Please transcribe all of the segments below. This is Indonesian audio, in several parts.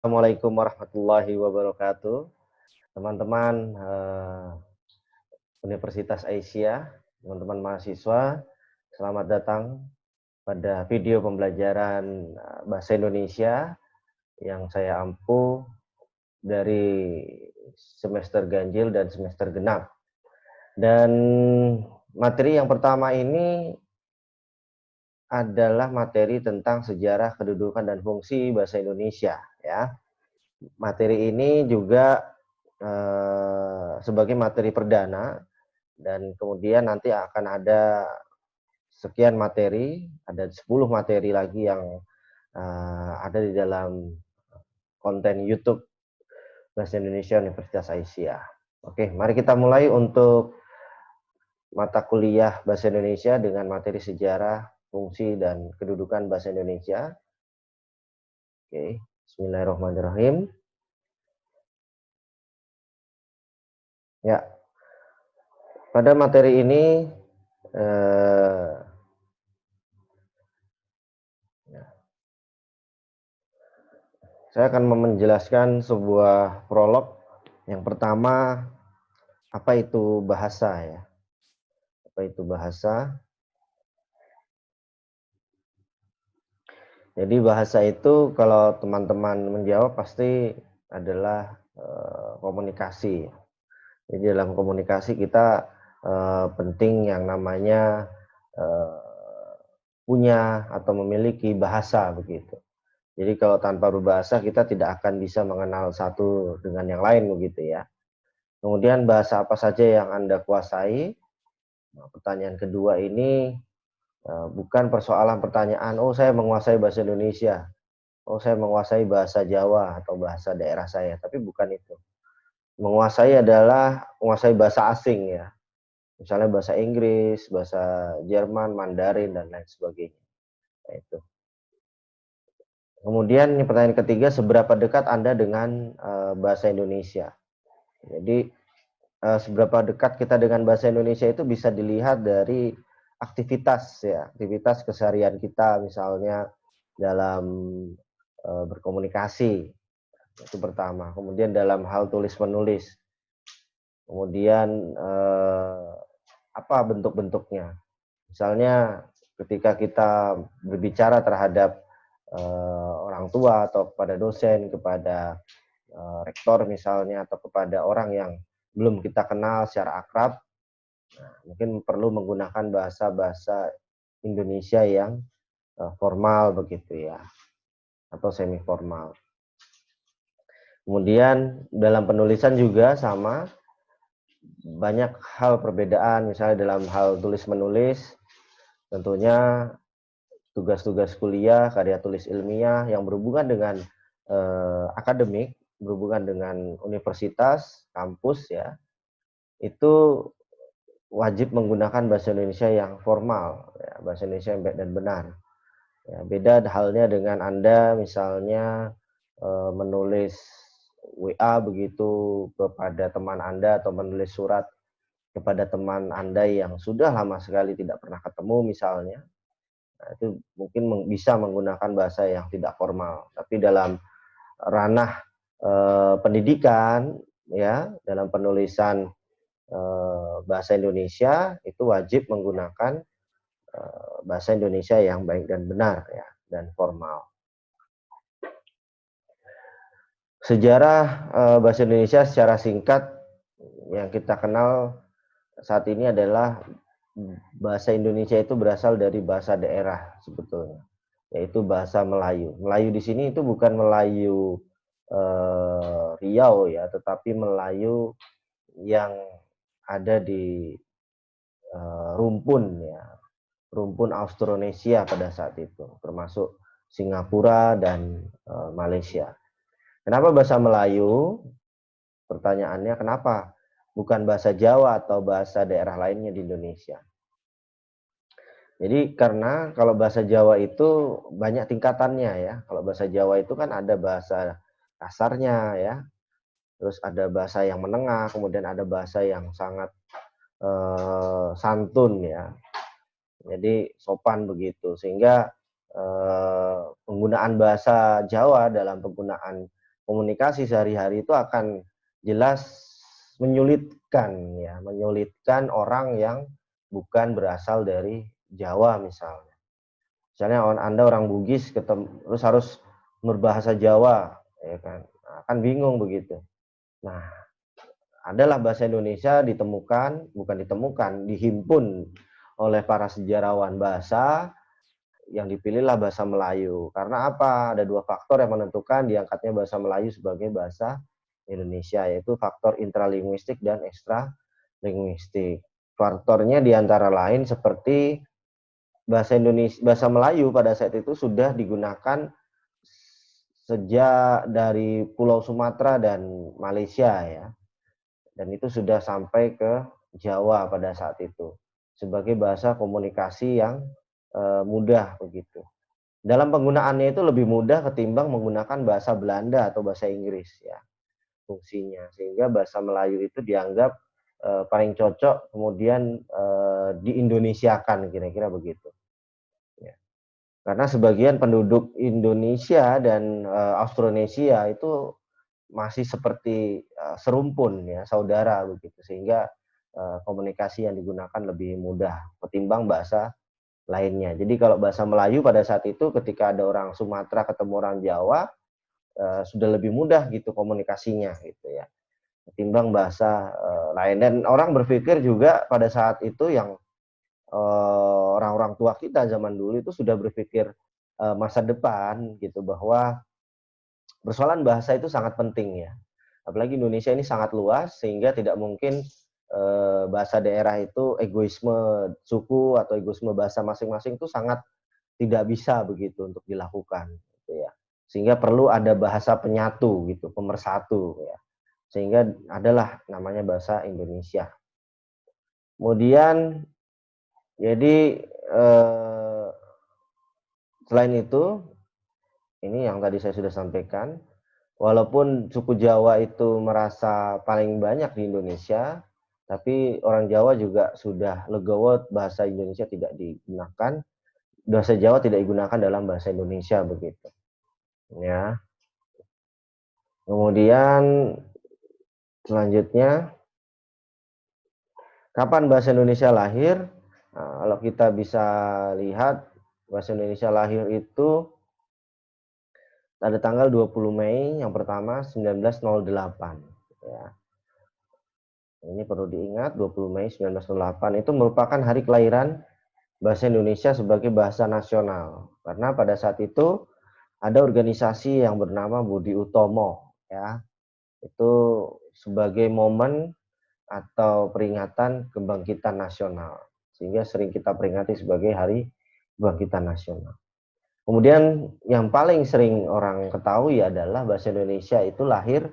Assalamualaikum warahmatullahi wabarakatuh. Teman-teman Universitas Aisyah, teman-teman mahasiswa, selamat datang pada video pembelajaran Bahasa Indonesia yang saya ampu dari semester ganjil dan semester genap. Dan materi yang pertama ini adalah materi tentang sejarah, kedudukan, dan fungsi bahasa Indonesia, ya. Materi ini juga sebagai materi perdana, dan kemudian nanti akan ada sekian materi, ada 10 materi lagi yang ada di dalam konten YouTube Bahasa Indonesia Universitas Aisyah. Oke, mari kita mulai untuk mata kuliah Bahasa Indonesia dengan materi sejarah, fungsi, dan kedudukan Bahasa Indonesia. Oke, bismillahirrahmanirrahim. Ya, pada materi ini saya akan menjelaskan sebuah prolog. Yang pertama, apa itu bahasa, ya? Apa itu bahasa? Jadi bahasa itu kalau teman-teman menjawab pasti adalah komunikasi. Jadi dalam komunikasi kita penting yang namanya punya atau memiliki bahasa begitu. Jadi kalau tanpa berbahasa kita tidak akan bisa mengenal satu dengan yang lain begitu ya. Kemudian bahasa apa saja yang Anda kuasai? Nah, pertanyaan kedua ini bukan persoalan pertanyaan, oh saya menguasai bahasa Indonesia, oh saya menguasai bahasa Jawa atau bahasa daerah saya, tapi bukan itu. Menguasai adalah menguasai bahasa asing ya, misalnya bahasa Inggris, bahasa Jerman, Mandarin, dan lain sebagainya. Nah, itu. Kemudian pertanyaan ketiga, seberapa dekat Anda dengan bahasa Indonesia? Jadi seberapa dekat kita dengan bahasa Indonesia itu bisa dilihat dari aktivitas ya, aktivitas keseharian kita misalnya dalam berkomunikasi, itu pertama. Kemudian dalam hal tulis menulis. Kemudian apa bentuk-bentuknya? Misalnya ketika kita berbicara terhadap orang tua atau kepada dosen, kepada rektor misalnya, atau kepada orang yang belum kita kenal secara akrab, nah, mungkin perlu menggunakan bahasa-bahasa Indonesia yang formal begitu ya, atau semi formal. Kemudian dalam penulisan juga sama, banyak hal perbedaan, misalnya dalam hal tulis menulis, tentunya tugas-tugas kuliah, karya tulis ilmiah yang berhubungan dengan akademik, berhubungan dengan universitas, kampus ya, itu wajib menggunakan bahasa Indonesia yang formal, ya, bahasa Indonesia yang baik dan benar. Ya, beda halnya dengan Anda misalnya menulis WA begitu kepada teman Anda, atau menulis surat kepada teman Anda yang sudah lama sekali tidak pernah ketemu misalnya. Nah, itu mungkin bisa menggunakan bahasa yang tidak formal. Tapi dalam ranah pendidikan ya, dalam penulisan bahasa Indonesia itu wajib menggunakan bahasa Indonesia yang baik dan benar ya, dan formal. Sejarah bahasa Indonesia secara singkat yang kita kenal saat ini adalah bahasa Indonesia itu berasal dari bahasa daerah sebetulnya, yaitu bahasa Melayu. Melayu di sini itu bukan Melayu Riau ya, tetapi Melayu yang ada di rumpun ya, rumpun Austronesia pada saat itu, termasuk Singapura dan Malaysia. Kenapa bahasa Melayu? Pertanyaannya kenapa bukan bahasa Jawa atau bahasa daerah lainnya di Indonesia? Jadi karena kalau bahasa Jawa itu banyak tingkatannya ya. Kalau bahasa Jawa itu kan ada bahasa kasarnya ya, terus ada bahasa yang menengah, kemudian ada bahasa yang sangat santun ya. Jadi sopan begitu, sehingga penggunaan bahasa Jawa dalam penggunaan komunikasi sehari-hari itu akan jelas menyulitkan ya, menyulitkan orang yang bukan berasal dari Jawa misalnya. Misalnya Anda orang Bugis terus harus berbahasa Jawa, ya kan? Akan bingung begitu. Nah, adalah bahasa Indonesia dihimpun oleh para sejarawan bahasa yang dipilihlah bahasa Melayu. Karena apa? Ada dua faktor yang menentukan diangkatnya bahasa Melayu sebagai bahasa Indonesia, yaitu faktor intralinguistik dan ekstralinguistik. Faktornya diantara lain seperti bahasa Melayu pada saat itu sudah digunakan sejak dari Pulau Sumatera dan Malaysia ya. Dan itu sudah sampai ke Jawa pada saat itu sebagai bahasa komunikasi yang mudah begitu. Dalam penggunaannya itu lebih mudah ketimbang menggunakan bahasa Belanda atau bahasa Inggris ya fungsinya, sehingga bahasa Melayu itu dianggap paling cocok kemudian diindonesiakan kira-kira begitu. Ya. Karena sebagian penduduk Indonesia dan Austronesia itu masih seperti serumpun ya, saudara begitu, sehingga komunikasi yang digunakan lebih mudah ketimbang bahasa lainnya. Jadi kalau bahasa Melayu pada saat itu ketika ada orang Sumatera ketemu orang Jawa sudah lebih mudah gitu komunikasinya gitu ya, ketimbang bahasa lain. Dan orang berpikir juga pada saat itu yang orang-orang tua kita zaman dulu itu sudah berpikir masa depan gitu, bahwa persoalan bahasa itu sangat penting ya. Apalagi Indonesia ini sangat luas sehingga tidak mungkin bahasa daerah itu egoisme suku atau egoisme bahasa masing-masing itu sangat tidak bisa begitu untuk dilakukan gitu ya. Sehingga perlu ada bahasa penyatu gitu, pemersatu ya. Sehingga adalah namanya bahasa Indonesia. Kemudian jadi selain itu ini yang tadi saya sudah sampaikan, walaupun suku Jawa itu merasa paling banyak di Indonesia, tapi orang Jawa juga sudah legowo bahasa Indonesia tidak digunakan, bahasa Jawa tidak digunakan dalam bahasa Indonesia begitu. Ya. Kemudian selanjutnya, kapan bahasa Indonesia lahir? Nah, kalau kita bisa lihat bahasa Indonesia lahir itu pada tanggal 20 Mei yang pertama 1908 ya. Ini perlu diingat, 20 Mei 1908 itu merupakan hari kelahiran bahasa Indonesia sebagai bahasa nasional. Karena pada saat itu ada organisasi yang bernama Budi Utomo ya. Itu sebagai momen atau peringatan kebangkitan nasional. Sehingga sering kita peringati sebagai Hari Kebangkitan Nasional. Kemudian yang paling sering orang ketahui adalah bahasa Indonesia itu lahir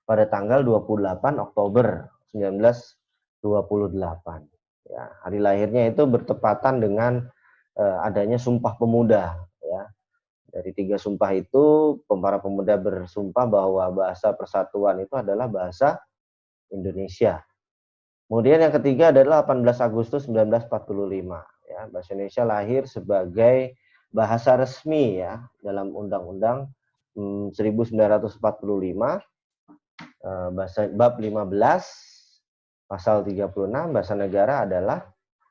pada tanggal 28 Oktober 1928. Ya, hari lahirnya itu bertepatan dengan adanya Sumpah Pemuda. Ya. Dari 3 sumpah itu, para pemuda bersumpah bahwa bahasa persatuan itu adalah bahasa Indonesia. Kemudian yang ketiga adalah 18 Agustus 1945. Ya, bahasa Indonesia lahir sebagai bahasa resmi ya dalam Undang-Undang 1945 bahasa bab 15 pasal 36 bahasa negara adalah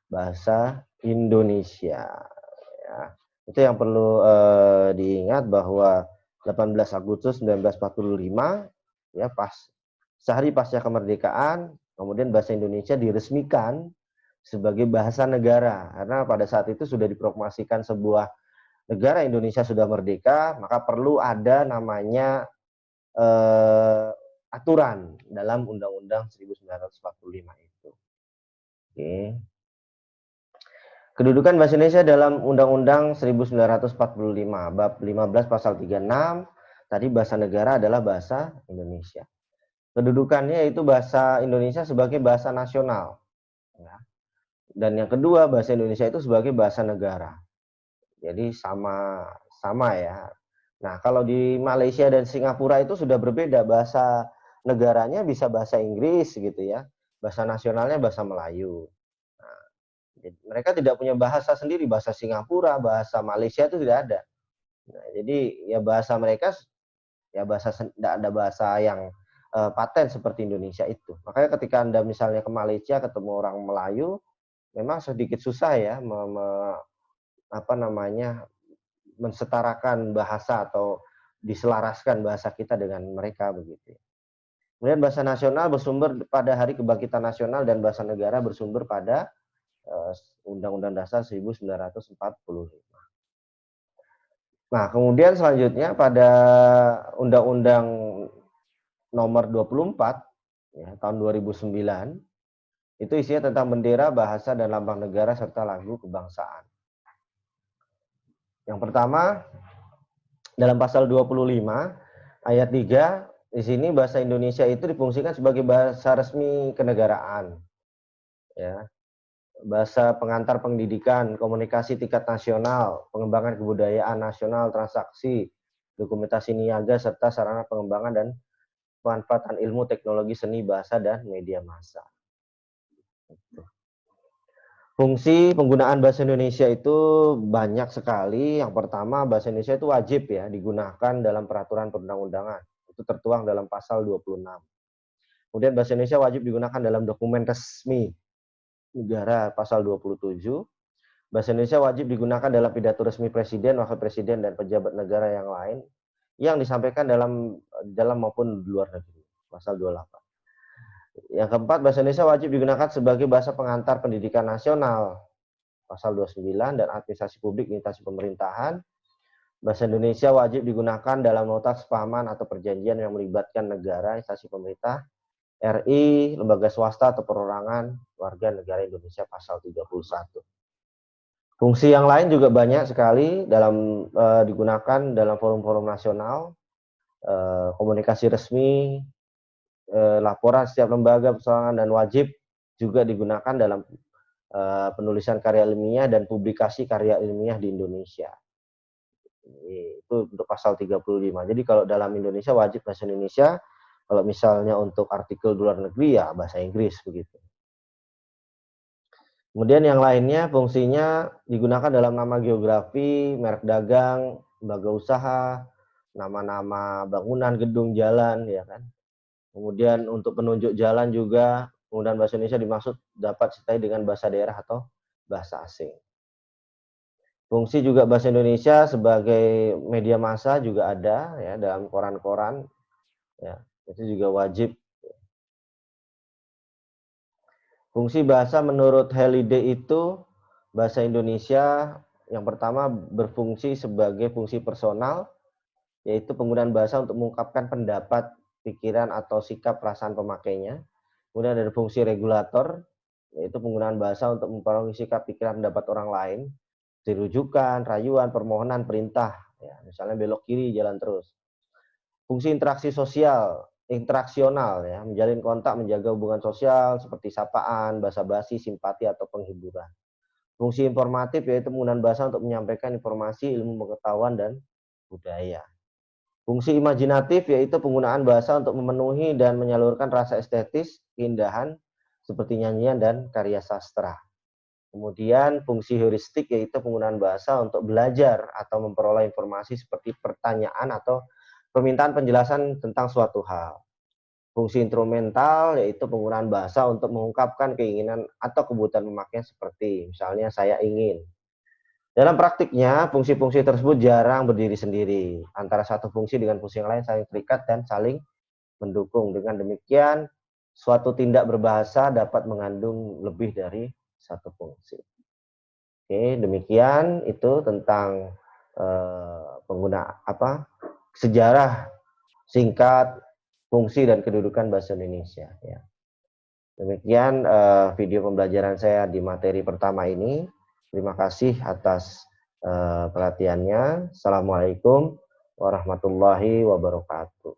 bahasa Indonesia ya. Itu yang perlu diingat bahwa 18 Agustus 1945 ya sehari pasca kemerdekaan kemudian bahasa Indonesia diresmikan sebagai bahasa negara karena pada saat itu sudah diproklamasikan sebuah negara Indonesia sudah merdeka, maka perlu ada namanya aturan dalam Undang-Undang 1945 itu. Oke. Kedudukan bahasa Indonesia dalam Undang-Undang 1945 bab 15 pasal 36 tadi bahasa negara adalah bahasa Indonesia. Kedudukannya itu bahasa Indonesia sebagai bahasa nasional. Ya. Dan yang kedua bahasa Indonesia itu sebagai bahasa negara. Jadi sama ya. Nah, kalau di Malaysia dan Singapura itu sudah berbeda, bahasa negaranya bisa bahasa Inggris gitu ya. Bahasa nasionalnya bahasa Melayu. Nah, mereka tidak punya bahasa sendiri, bahasa Singapura, bahasa Malaysia itu tidak ada. Nah, jadi ya bahasa mereka ya tidak ada bahasa yang paten seperti Indonesia itu. Makanya ketika Anda misalnya ke Malaysia ketemu orang Melayu, memang sedikit susah ya mensetarakan bahasa atau diselaraskan bahasa kita dengan mereka begitu. Kemudian bahasa nasional bersumber pada Hari Kebangkitan Nasional dan bahasa negara bersumber pada Undang-Undang Dasar 1945. Nah, kemudian selanjutnya pada Undang-Undang Nomor 24 ya, tahun 2009 itu isinya tentang bendera, bahasa dan lambang negara serta lagu kebangsaan. Yang pertama, dalam pasal 25 ayat 3 di sini bahasa Indonesia itu difungsikan sebagai bahasa resmi kenegaraan. Ya. Bahasa pengantar pendidikan, komunikasi tingkat nasional, pengembangan kebudayaan nasional, transaksi, dokumentasi niaga serta sarana pengembangan dan pemanfaatan ilmu, teknologi, seni, bahasa dan media massa. Fungsi penggunaan bahasa Indonesia itu banyak sekali. Yang pertama, bahasa Indonesia itu wajib ya digunakan dalam peraturan perundang-undangan. Itu tertuang dalam pasal 26. Kemudian bahasa Indonesia wajib digunakan dalam dokumen resmi negara pasal 27. Bahasa Indonesia wajib digunakan dalam pidato resmi presiden, wakil presiden dan pejabat negara yang lain yang disampaikan dalam maupun di luar negeri. Pasal 28. Yang keempat, bahasa Indonesia wajib digunakan sebagai bahasa pengantar pendidikan nasional. Pasal 29 dan administrasi publik, instansi pemerintahan. Bahasa Indonesia wajib digunakan dalam nota kesepahaman atau perjanjian yang melibatkan negara, instansi pemerintah, RI, lembaga swasta atau perorangan warga negara Indonesia pasal 31. Fungsi yang lain juga banyak sekali dalam digunakan dalam forum-forum nasional, komunikasi resmi, laporan setiap lembaga, persoalan dan wajib juga digunakan dalam penulisan karya ilmiah dan publikasi karya ilmiah di Indonesia. Itu untuk pasal 35. Jadi kalau dalam Indonesia wajib bahasa Indonesia, kalau misalnya untuk artikel di luar negeri ya bahasa Inggris begitu. Kemudian yang lainnya fungsinya digunakan dalam nama geografi, merek dagang, lembaga usaha, nama-nama bangunan, gedung, jalan, ya kan. Kemudian untuk penunjuk jalan juga penggunaan bahasa Indonesia dimaksud dapat disertai dengan bahasa daerah atau bahasa asing. Fungsi juga bahasa Indonesia sebagai media massa juga ada ya dalam koran-koran, ya itu juga wajib. Fungsi bahasa menurut Halliday itu bahasa Indonesia yang pertama berfungsi sebagai fungsi personal, yaitu penggunaan bahasa untuk mengungkapkan pendapat, pikiran atau sikap perasaan pemakainya. Kemudian ada fungsi regulator, yaitu penggunaan bahasa untuk mempengaruhi sikap pikiran pendapat orang lain, dirujukan, rayuan, permohonan, perintah, ya, misalnya belok kiri, jalan terus. Fungsi interaksi sosial, interaksional, ya, menjalin kontak, menjaga hubungan sosial seperti sapaan, basa-basi, simpati atau penghiburan. Fungsi informatif yaitu penggunaan bahasa untuk menyampaikan informasi, ilmu pengetahuan dan budaya. Fungsi imajinatif yaitu penggunaan bahasa untuk memenuhi dan menyalurkan rasa estetis, keindahan seperti nyanyian dan karya sastra. Kemudian fungsi heuristik yaitu penggunaan bahasa untuk belajar atau memperoleh informasi seperti pertanyaan atau permintaan penjelasan tentang suatu hal. Fungsi instrumental yaitu penggunaan bahasa untuk mengungkapkan keinginan atau kebutuhan pemakainya seperti misalnya saya ingin. Dalam praktiknya, fungsi-fungsi tersebut jarang berdiri sendiri. Antara satu fungsi dengan fungsi yang lain saling terikat dan saling mendukung. Dengan demikian, suatu tindak berbahasa dapat mengandung lebih dari satu fungsi. Oke, demikian itu tentang sejarah singkat fungsi dan kedudukan bahasa Indonesia. Ya. Demikian video pembelajaran saya di materi pertama ini. Terima kasih atas perhatiannya. Assalamualaikum warahmatullahi wabarakatuh.